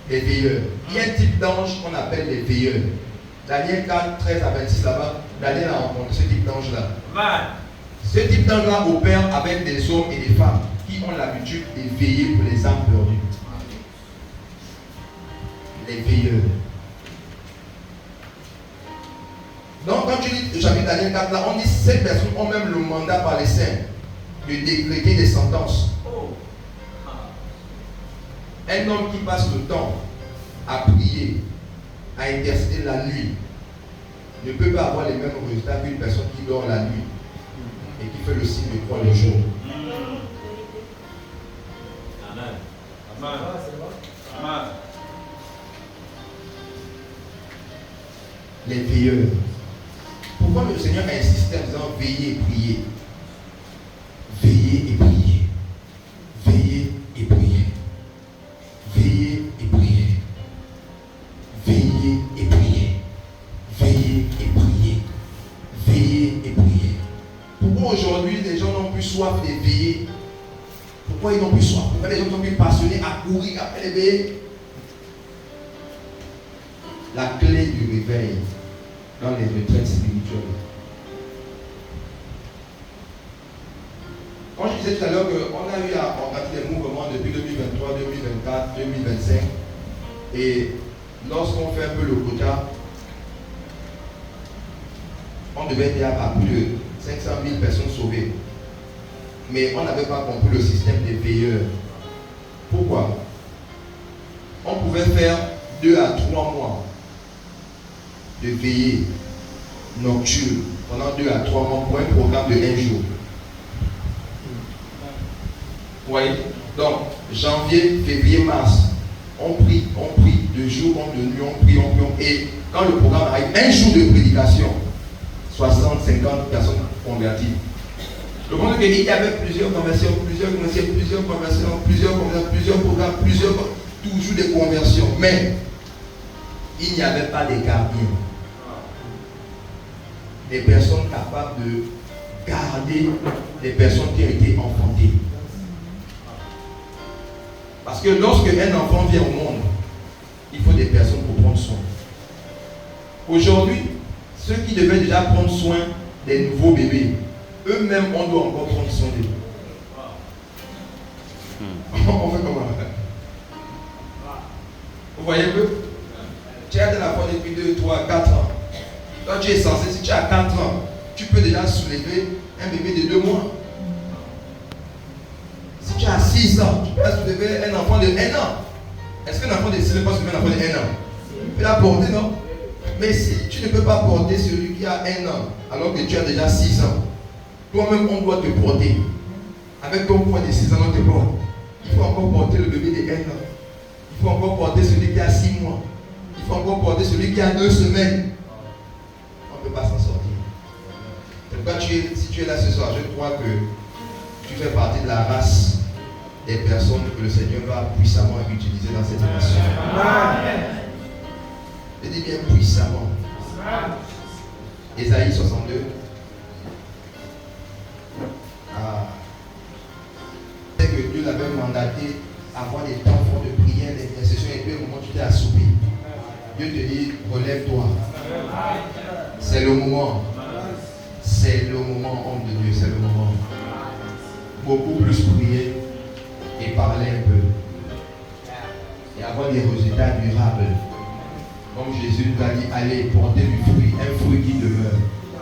Les veilleurs. Il y a un type d'ange qu'on appelle les veilleurs. Daniel 4, 13 à 26 là-bas, Daniel a rencontré ce type d'ange-là. Ce type d'ange-là opère avec des hommes et des femmes qui ont l'habitude de veiller pour les âmes perdues. Les veilleurs. Donc quand tu lis chapitre Daniel 4 là, on dit ces personnes ont même le mandat par les saints de décréter des sentences. Un homme qui passe le temps à prier, à intercéder la nuit, ne peut pas avoir les mêmes résultats qu'une personne qui dort la nuit et qui fait le signe de croix le jour. Amen. Amen. Amen. Les veilleurs. Pourquoi le Seigneur a insisté en disant veillez et priez? Veillez et priez. Veillez et priez. Veillez et priez. Veillez et priez. Veillez et priez. Veillez et priez. Pourquoi aujourd'hui les gens n'ont plus soif de veiller? Pourquoi ils n'ont plus soif? Pourquoi les gens sont plus passionnés à courir après les veillées? La clé du réveil dans les retraites spirituelles. Quand je disais tout à l'heure qu'on a eu à organiser des mouvements depuis 2023, 2024, 2025, et lorsqu'on fait un peu le quota, on devait être à plus de 500 000 personnes sauvées. Mais on n'avait pas compris le système des veilleurs. Pourquoi? On pouvait faire 2 à 3 mois de veillée nocturne pendant 2 à 3 mois pour un programme de 1 jour. Vous voyez? Donc, janvier, février, mars, on prie de jour, de nuit, on prie. Et quand le programme arrive, 1 jour de prédication, 60, 50 personnes converties. Le monde qu'il y avait plusieurs conversions, plusieurs programmes, toujours des conversions. Mais il n'y avait pas de gardiens. Des personnes capables de garder les personnes qui ont été enfantées. Parce que lorsque un enfant vient au monde, il faut des personnes pour prendre soin. Aujourd'hui, ceux qui devaient déjà prendre soin des nouveaux bébés, eux-mêmes, on doit encore prendre soin d'eux. On fait comment? Vous voyez que tu as de la foi depuis 2, 3, 4 ans. Toi, tu es censé, si tu as 4 ans, tu peux déjà soulever un bébé de 2 mois. Si tu as 6 ans, tu peux soulever un enfant de 1 an. Est-ce qu'un enfant de 6 ans peut soulever un enfant de 1 an? Tu peux la porter, non? Mais si tu ne peux pas porter celui qui a 1 an, alors que tu as déjà 6 ans, toi-même, on doit te porter. Avec ton poids de 6 ans, on te porte. Il faut encore porter le bébé de 1 an. Il faut encore porter celui qui a 6 mois. Il faut encore porter celui qui a 2 semaines. On ne peut pas s'en sortir. C'est pourquoi si tu es là ce soir, je crois que tu fais partie de la race des personnes que le Seigneur va puissamment utiliser dans cette nation. Je dis bien puissamment. Ésaïe 62. C'est que Dieu l'avait mandaté à avoir des temps forts de prière, d'intercession, et puis au moment où tu t'es assoupi, Dieu te dit, relève-toi. C'est le moment. C'est le moment, homme de Dieu, c'est le moment. Beaucoup plus prier et parler un peu. Et avoir des résultats durables. Comme Jésus nous a dit, allez, porter du fruit, un fruit qui demeure.